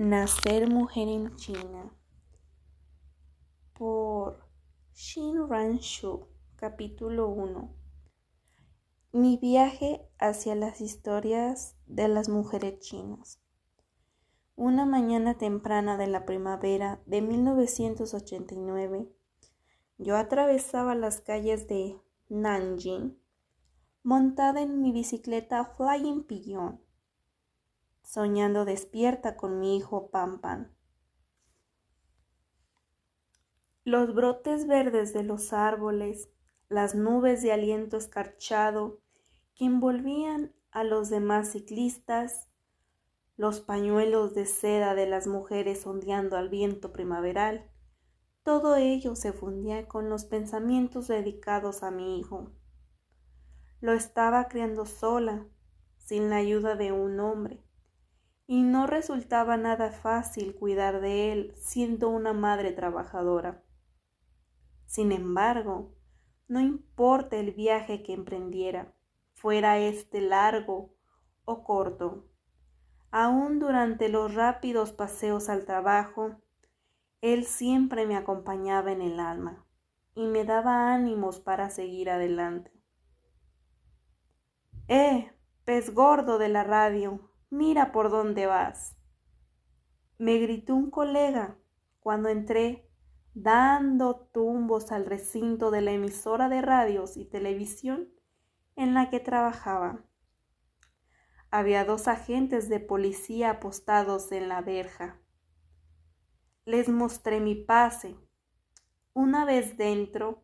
Nacer mujer en China por Xin Ranshu, capítulo 1. Mi viaje hacia las historias de las mujeres chinas. Una mañana temprana de la primavera de 1989, yo atravesaba las calles de Nanjing montada en mi bicicleta Flying Pigeon, soñando despierta con mi hijo Pan Pan. Los brotes verdes de los árboles, las nubes de aliento escarchado que envolvían a los demás ciclistas, los pañuelos de seda de las mujeres ondeando al viento primaveral, todo ello se fundía con los pensamientos dedicados a mi hijo. Lo estaba criando sola, sin la ayuda de un hombre, y no resultaba nada fácil cuidar de él siendo una madre trabajadora. Sin embargo, no importa el viaje que emprendiera, fuera este largo o corto, aún durante los rápidos paseos al trabajo, él siempre me acompañaba en el alma y me daba ánimos para seguir adelante. Pez gordo de la radio, mira por dónde vas, me gritó un colega cuando entré dando tumbos al recinto de la emisora de radios y televisión en la que trabajaba. Había 2 agentes de policía apostados en la verja. Les mostré mi pase. Una vez dentro,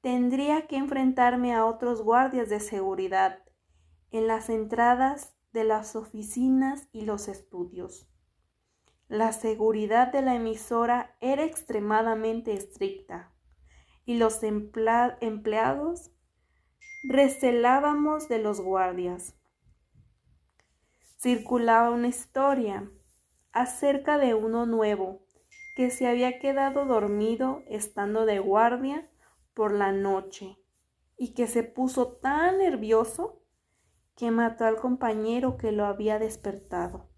tendría que enfrentarme a otros guardias de seguridad en las entradas de las oficinas y los estudios. La seguridad de la emisora era extremadamente estricta y los empleados recelábamos de los guardias. Circulaba una historia acerca de uno nuevo que se había quedado dormido estando de guardia por la noche y que se puso tan nervioso que mató al compañero que lo había despertado.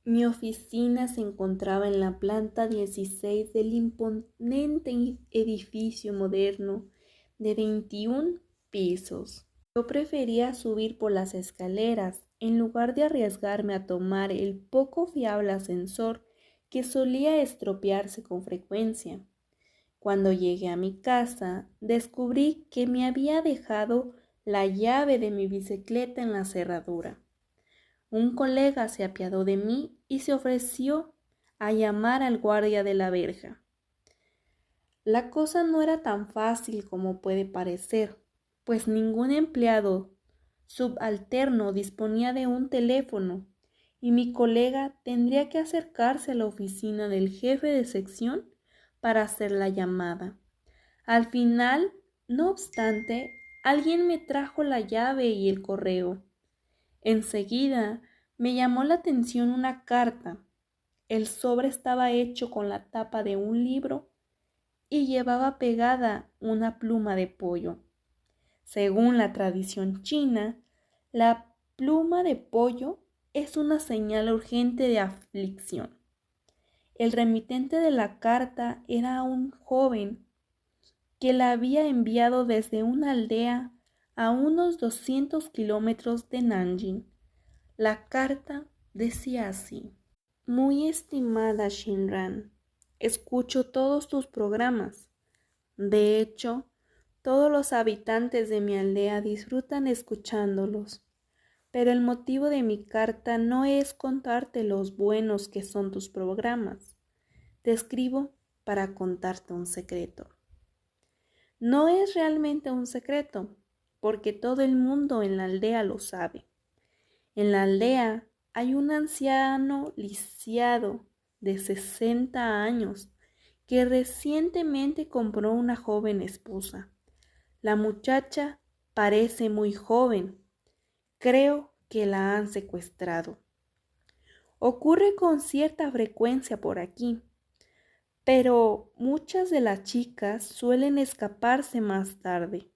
Mi oficina se encontraba en la planta 16 del imponente edificio moderno de 21 pisos. Yo prefería subir por las escaleras en lugar de arriesgarme a tomar el poco fiable ascensor que solía estropearse con frecuencia. Cuando llegué a mi casa, descubrí que me había dejado la llave de mi bicicleta en la cerradura. Un colega se apiadó de mí y se ofreció a llamar al guardia de la verja. La cosa no era tan fácil como puede parecer, pues ningún empleado subalterno disponía de un teléfono y mi colega tendría que acercarse a la oficina del jefe de sección para hacer la llamada. Al final, no obstante, alguien me trajo la llave y el correo. Enseguida me llamó la atención una carta. El sobre estaba hecho con la tapa de un libro y llevaba pegada una pluma de pollo. Según la tradición china, la pluma de pollo es una señal urgente de aflicción. El remitente de la carta era un joven que la había enviado desde una aldea a unos 200 kilómetros de Nanjing. La carta decía así: Muy estimada Shinran, escucho todos tus programas. De hecho, todos los habitantes de mi aldea disfrutan escuchándolos. Pero el motivo de mi carta no es contarte los buenos que son tus programas. Te escribo para contarte un secreto. No es realmente un secreto, porque todo el mundo en la aldea lo sabe. En la aldea hay un anciano lisiado de 60 años que recientemente compró una joven esposa. La muchacha parece muy joven. Creo que la han secuestrado. Ocurre con cierta frecuencia por aquí, pero muchas de las chicas suelen escaparse más tarde.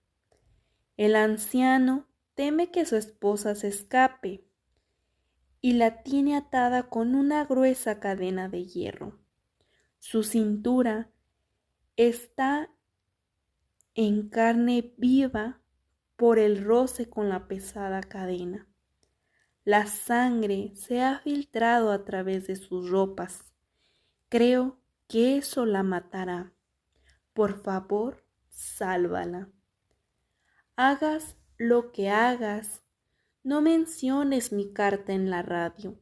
El anciano teme que su esposa se escape y la tiene atada con una gruesa cadena de hierro. Su cintura está en carne viva por el roce con la pesada cadena. La sangre se ha filtrado a través de sus ropas. Creo que eso la matará. Por favor, sálvala. Hagas lo que hagas, no menciones mi carta en la radio.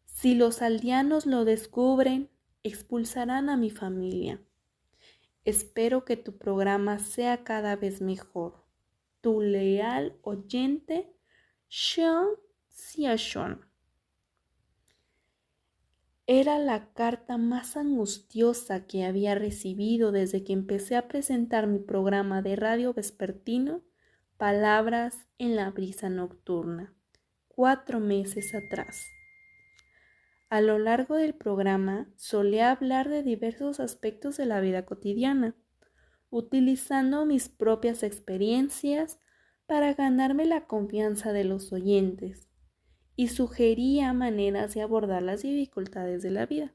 Si los aldeanos lo descubren, expulsarán a mi familia. Espero que tu programa sea cada vez mejor. Tu leal oyente, Sean Xiaoshun. Era la carta más angustiosa que había recibido desde que empecé a presentar mi programa de radio vespertino, Palabras en la brisa nocturna, 4 meses atrás. A lo largo del programa solía hablar de diversos aspectos de la vida cotidiana, utilizando mis propias experiencias para ganarme la confianza de los oyentes, y sugería maneras de abordar las dificultades de la vida.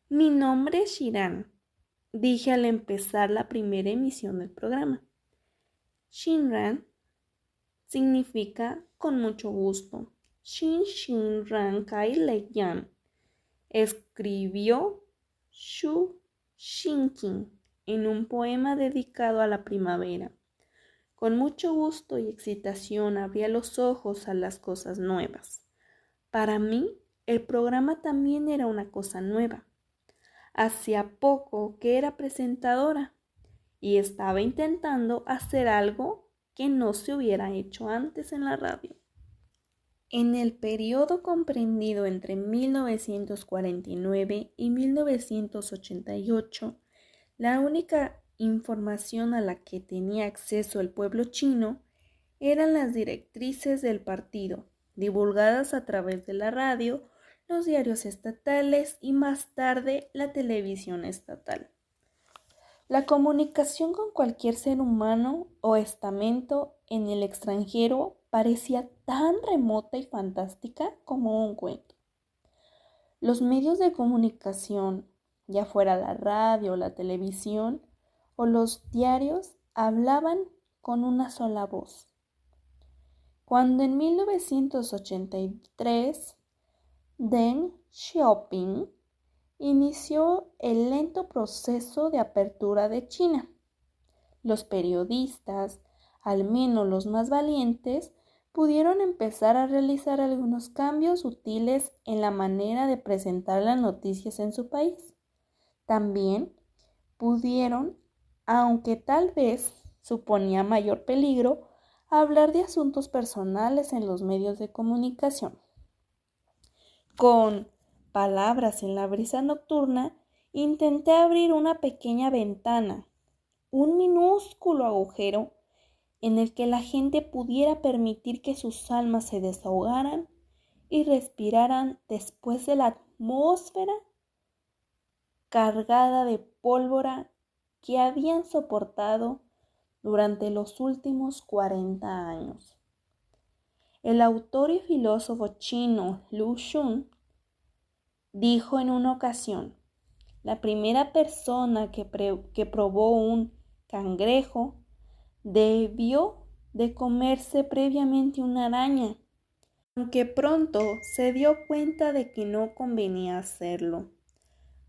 Mi nombre es Shiran, dije al empezar la primera emisión del programa. Shinran significa con mucho gusto. Shin Ran Kai Le Yan, escribió Xu Xinqing en un poema dedicado a la primavera. Con mucho gusto y excitación abría los ojos a las cosas nuevas. Para mí, el programa también era una cosa nueva. Hacía poco que era presentadora y estaba intentando hacer algo que no se hubiera hecho antes en la radio. En el periodo comprendido entre 1949 y 1988, la única información a la que tenía acceso el pueblo chino eran las directrices del partido, divulgadas a través de la radio, los diarios estatales y más tarde la televisión estatal. La comunicación con cualquier ser humano o estamento en el extranjero parecía tan remota y fantástica como un cuento. Los medios de comunicación, ya fuera la radio, la televisión o los diarios, hablaban con una sola voz. Cuando en 1983 Deng Xiaoping inició el lento proceso de apertura de China, los periodistas, al menos los más valientes, pudieron empezar a realizar algunos cambios útiles en la manera de presentar las noticias en su país. También pudieron, aunque tal vez suponía mayor peligro, hablar de asuntos personales en los medios de comunicación. Con Palabras en la brisa nocturna, intenté abrir una pequeña ventana, un minúsculo agujero en el que la gente pudiera permitir que sus almas se desahogaran y respiraran después de la atmósfera cargada de pólvora que habían soportado durante los últimos 40 años. El autor y filósofo chino Lu Xun dijo en una ocasión: la primera persona que probó un cangrejo debió de comerse previamente una araña, aunque pronto se dio cuenta de que no convenía hacerlo.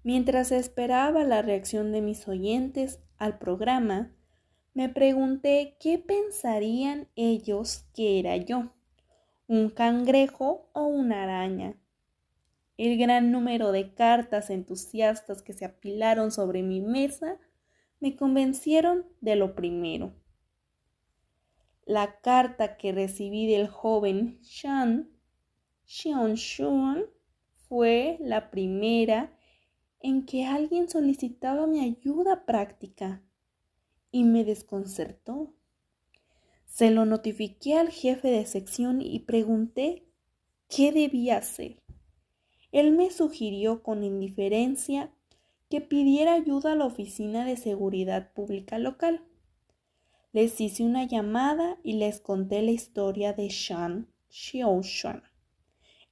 Mientras esperaba la reacción de mis oyentes al programa, me pregunté qué pensarían ellos que era yo, un cangrejo o una araña. El gran número de cartas entusiastas que se apilaron sobre mi mesa me convencieron de lo primero. La carta que recibí del joven Sean Xiaoshun fue la primera en que alguien solicitaba mi ayuda práctica y me desconcertó. Se lo notifiqué al jefe de sección y pregunté qué debía hacer. Él me sugirió con indiferencia que pidiera ayuda a la Oficina de Seguridad Pública local. Les hice una llamada y les conté la historia de Sean Xiaoshun.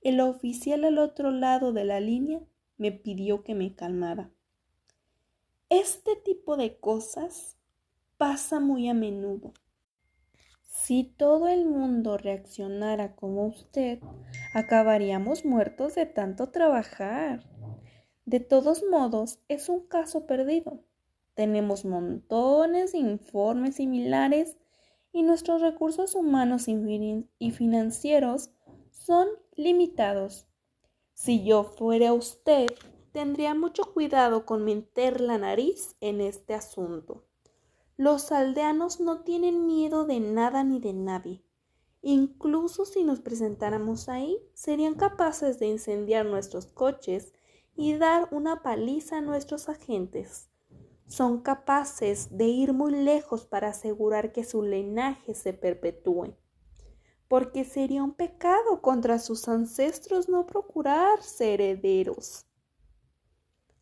El oficial al otro lado de la línea me pidió que me calmara. Este tipo de cosas pasa muy a menudo. Si todo el mundo reaccionara como usted, acabaríamos muertos de tanto trabajar. De todos modos, es un caso perdido. Tenemos montones de informes similares y nuestros recursos humanos y financieros son limitados. Si yo fuera usted, tendría mucho cuidado con meter la nariz en este asunto. Los aldeanos no tienen miedo de nada ni de nadie. Incluso si nos presentáramos ahí, serían capaces de incendiar nuestros coches y dar una paliza a nuestros agentes. Son capaces de ir muy lejos para asegurar que su linaje se perpetúe, porque sería un pecado contra sus ancestros no procurarse herederos.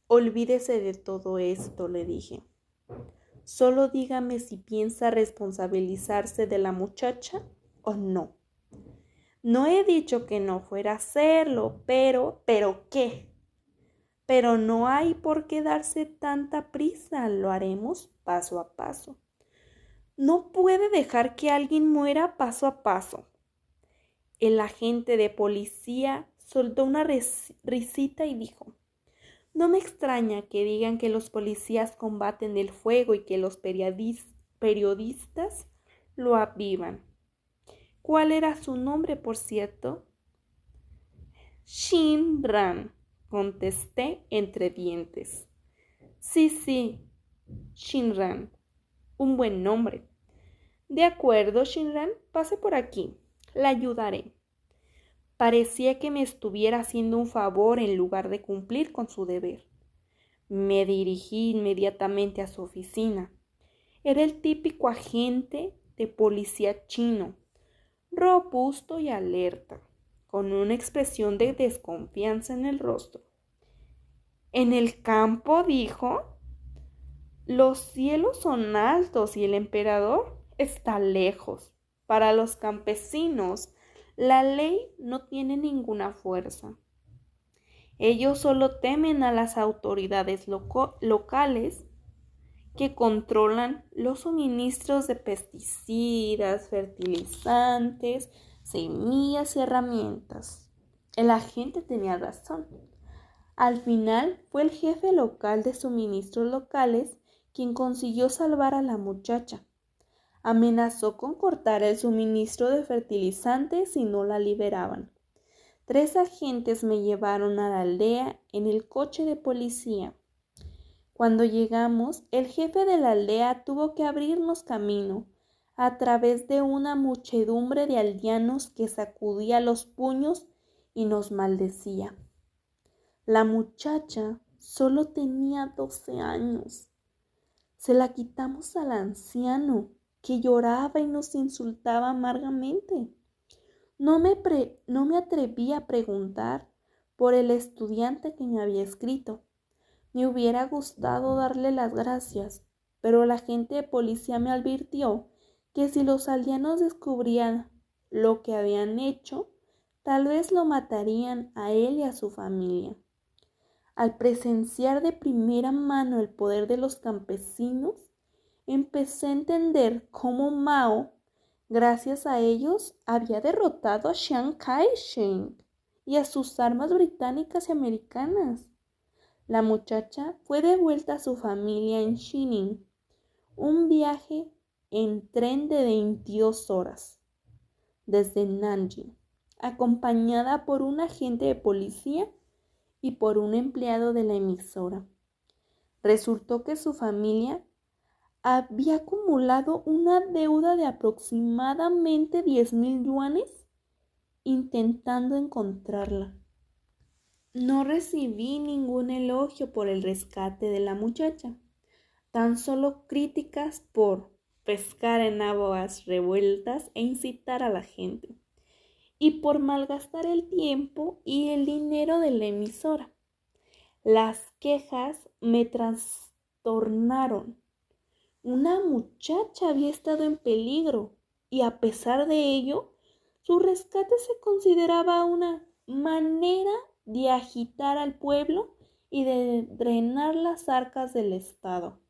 Olvídese de todo esto, le dije. Solo dígame si piensa responsabilizarse de la muchacha o no. No he dicho que no fuera a hacerlo, ¿pero qué? Pero no hay por qué darse tanta prisa, lo haremos paso a paso. No puede dejar que alguien muera paso a paso. El agente de policía soltó una risita y dijo: no me extraña que digan que los policías combaten el fuego y que los periodistas lo avivan. ¿Cuál era su nombre, por cierto? Shinran, contesté entre dientes. Sí, Shinran, un buen nombre. De acuerdo, Shinran, pase por aquí, la ayudaré. Parecía que me estuviera haciendo un favor en lugar de cumplir con su deber. Me dirigí inmediatamente a su oficina. Era el típico agente de policía chino, robusto y alerta, con una expresión de desconfianza en el rostro. En el campo, dijo, los cielos son altos y el emperador está lejos. Para los campesinos, la ley no tiene ninguna fuerza. Ellos solo temen a las autoridades locales que controlan los suministros de pesticidas, fertilizantes, semillas y herramientas. El agente tenía razón. Al final fue el jefe local de suministros locales quien consiguió salvar a la muchacha. Amenazó con cortar el suministro de fertilizantes si no la liberaban. 3 agentes me llevaron a la aldea en el coche de policía. Cuando llegamos, el jefe de la aldea tuvo que abrirnos camino a través de una muchedumbre de aldeanos que sacudía los puños y nos maldecía. La muchacha solo tenía 12 años. Se la quitamos al anciano, que lloraba y nos insultaba amargamente. No me atreví a preguntar por el estudiante que me había escrito. Me hubiera gustado darle las gracias, pero el agente de policía me advirtió que si los aldeanos descubrían lo que habían hecho, tal vez lo matarían a él y a su familia. Al presenciar de primera mano el poder de los campesinos, empecé a entender cómo Mao, gracias a ellos, había derrotado a Chiang Kai-shek y a sus armas británicas y americanas. La muchacha fue devuelta a su familia en Xining, un viaje en tren de 22 horas, desde Nanjing, acompañada por un agente de policía y por un empleado de la emisora. Resultó que su familia había acumulado una deuda de aproximadamente 10,000 yuanes intentando encontrarla. No recibí ningún elogio por el rescate de la muchacha, tan solo críticas por pescar en aguas revueltas e incitar a la gente, y por malgastar el tiempo y el dinero de la emisora. Las quejas me trastornaron. Una muchacha había estado en peligro y a pesar de ello, su rescate se consideraba una manera de agitar al pueblo y de drenar las arcas del Estado.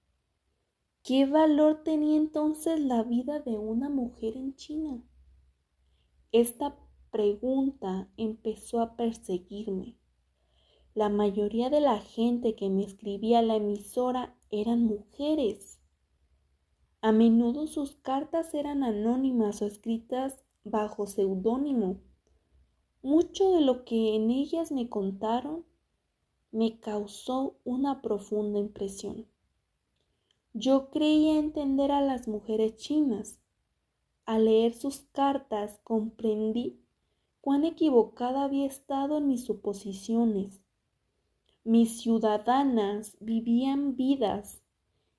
¿Qué valor tenía entonces la vida de una mujer en China? Esta pregunta empezó a perseguirme. La mayoría de la gente que me escribía a la emisora eran mujeres. A menudo sus cartas eran anónimas o escritas bajo seudónimo. Mucho de lo que en ellas me contaron me causó una profunda impresión. Yo creía entender a las mujeres chinas. Al leer sus cartas comprendí cuán equivocada había estado en mis suposiciones. Mis ciudadanas vivían vidas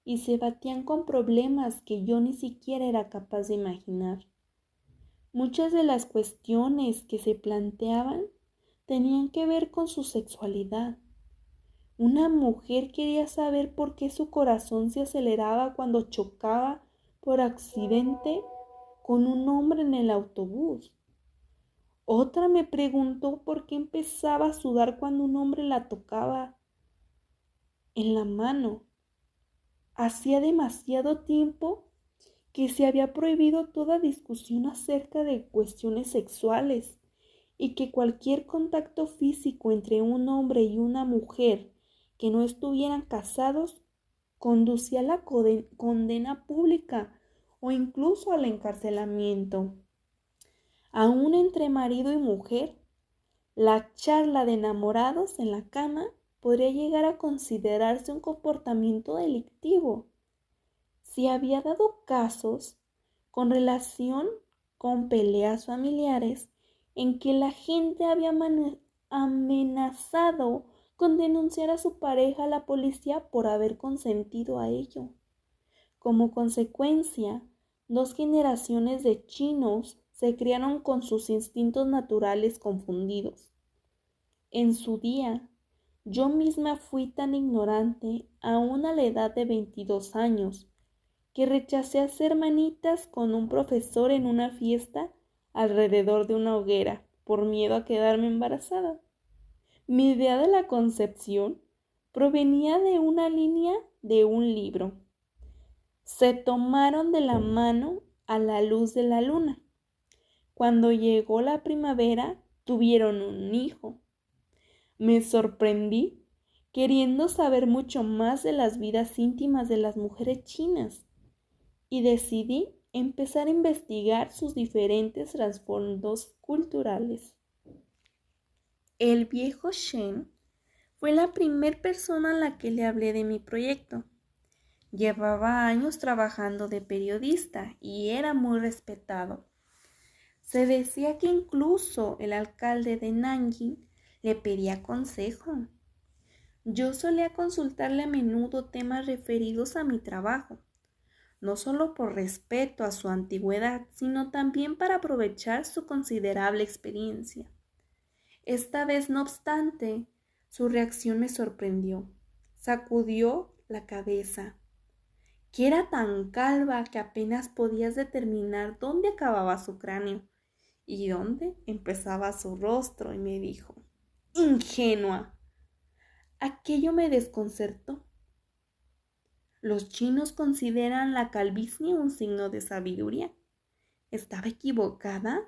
y se batían con problemas que yo ni siquiera era capaz de imaginar. Muchas de las cuestiones que se planteaban tenían que ver con su sexualidad. Una mujer quería saber por qué su corazón se aceleraba cuando chocaba por accidente con un hombre en el autobús. Otra me preguntó por qué empezaba a sudar cuando un hombre la tocaba en la mano. Hacía demasiado tiempo que se había prohibido toda discusión acerca de cuestiones sexuales y que cualquier contacto físico entre un hombre y una mujer que no estuvieran casados conducía a la condena pública o incluso al encarcelamiento. Aún entre marido y mujer, la charla de enamorados en la cama podría llegar a considerarse un comportamiento delictivo. Si había dado casos con relación con peleas familiares en que la gente había amenazado con denunciar a su pareja a la policía por haber consentido a ello. Como consecuencia, 2 generaciones de chinos se criaron con sus instintos naturales confundidos. En su día, yo misma fui tan ignorante, aún a la edad de 22 años, que rechacé hacer manitas con un profesor en una fiesta alrededor de una hoguera, por miedo a quedarme embarazada. Mi idea de la concepción provenía de una línea de un libro. Se tomaron de la mano a la luz de la luna. Cuando llegó la primavera, tuvieron un hijo. Me sorprendí, queriendo saber mucho más de las vidas íntimas de las mujeres chinas, y decidí empezar a investigar sus diferentes trasfondos culturales. El viejo Shen fue la primera persona a la que le hablé de mi proyecto. Llevaba años trabajando de periodista y era muy respetado. Se decía que incluso el alcalde de Nanjing le pedía consejo. Yo solía consultarle a menudo temas referidos a mi trabajo, no solo por respeto a su antigüedad, sino también para aprovechar su considerable experiencia. Esta vez, no obstante, su reacción me sorprendió. Sacudió la cabeza, que era tan calva que apenas podías determinar dónde acababa su cráneo y dónde empezaba su rostro, y me dijo: «Ingenua». Aquello me desconcertó. Los chinos consideran la calvicie un signo de sabiduría. ¿Estaba equivocada?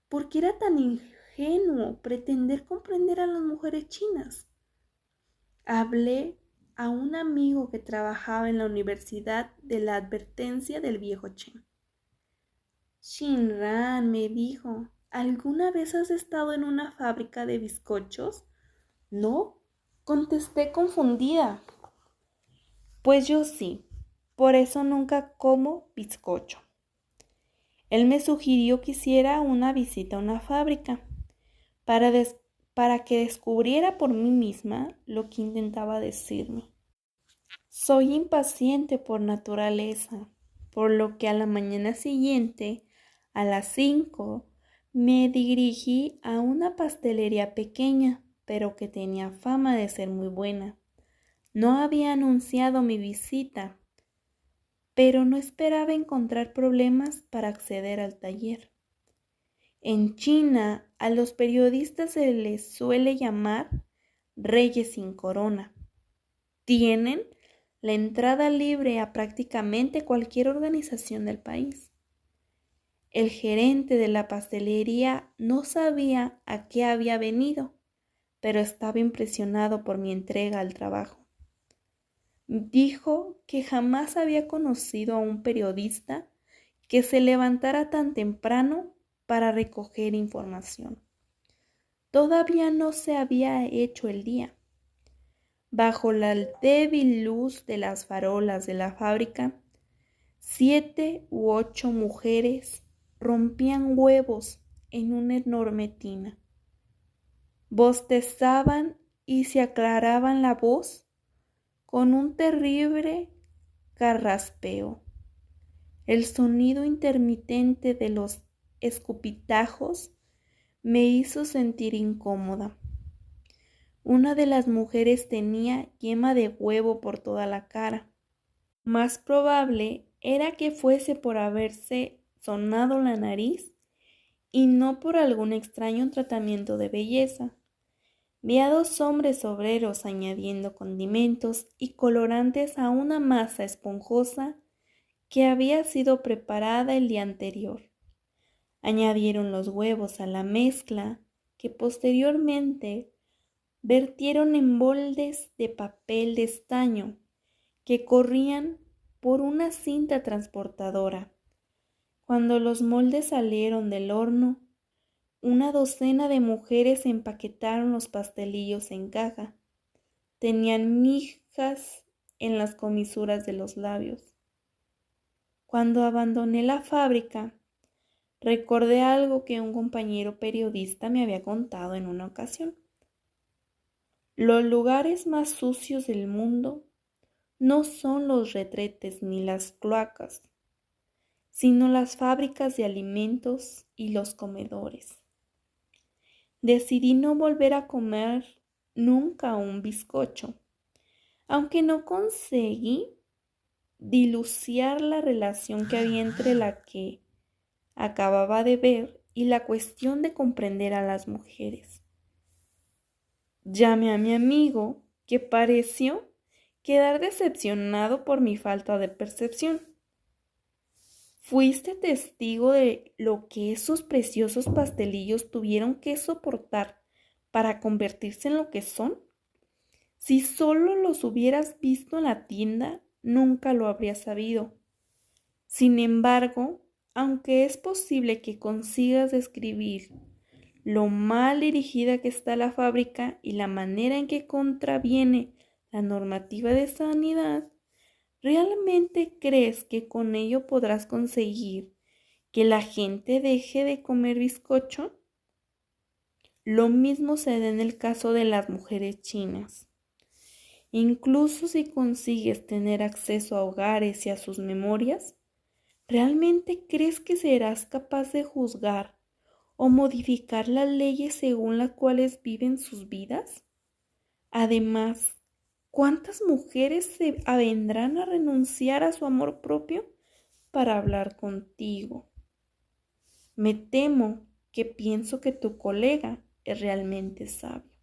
¿Por qué era tan ingenuo pretender comprender a las mujeres chinas? Hablé a un amigo que trabajaba en la universidad de la advertencia del viejo Chen. «Shinran», me dijo, «¿alguna vez has estado en una fábrica de bizcochos?» «No», contesté confundida. «Pues yo sí, por eso nunca como bizcocho». Él me sugirió que hiciera una visita a una fábrica para que descubriera por mí misma lo que intentaba decirme. Soy impaciente por naturaleza, por lo que a la mañana siguiente, a las 5, me dirigí a una pastelería pequeña, pero que tenía fama de ser muy buena. No había anunciado mi visita, pero no esperaba encontrar problemas para acceder al taller. En China a los periodistas se les suele llamar reyes sin corona. Tienen la entrada libre a prácticamente cualquier organización del país. El gerente de la pastelería no sabía a qué había venido, pero estaba impresionado por mi entrega al trabajo. Dijo que jamás había conocido a un periodista que se levantara tan temprano para recoger información. Todavía no se había hecho el día. Bajo la débil luz de las farolas de la fábrica, 7 u 8 mujeres rompían huevos en una enorme tina. Bostezaban y se aclaraban la voz con un terrible carraspeo. El sonido intermitente de los escupitajos me hizo sentir incómoda. Una de las mujeres tenía yema de huevo por toda la cara. Más probable era que fuese por haberse sonado la nariz y no por algún extraño tratamiento de belleza. Vi a 2 hombres obreros añadiendo condimentos y colorantes a una masa esponjosa que había sido preparada el día anterior. Añadieron los huevos a la mezcla que posteriormente vertieron en moldes de papel de estaño que corrían por una cinta transportadora. Cuando los moldes salieron del horno, una docena de mujeres empaquetaron los pastelillos en caja. Tenían migas en las comisuras de los labios. Cuando abandoné la fábrica, recordé algo que un compañero periodista me había contado en una ocasión. Los lugares más sucios del mundo no son los retretes ni las cloacas, sino las fábricas de alimentos y los comedores. Decidí no volver a comer nunca un bizcocho, aunque no conseguí dilucidar la relación que había entre la que acababa de ver y la cuestión de comprender a las mujeres. Llamé a mi amigo, que pareció quedar decepcionado por mi falta de percepción. ¿Fuiste testigo de lo que esos preciosos pastelillos tuvieron que soportar para convertirse en lo que son? Si solo los hubieras visto en la tienda, nunca lo habrías sabido. Sin embargo, aunque es posible que consigas describir lo mal dirigida que está la fábrica y la manera en que contraviene la normativa de sanidad, ¿realmente crees que con ello podrás conseguir que la gente deje de comer bizcocho? Lo mismo se da en el caso de las mujeres chinas. Incluso si consigues tener acceso a hogares y a sus memorias, ¿realmente crees que serás capaz de juzgar o modificar las leyes según las cuales viven sus vidas? Además, ¿cuántas mujeres se avendrán a renunciar a su amor propio para hablar contigo? Me temo que pienso que tu colega es realmente sabio.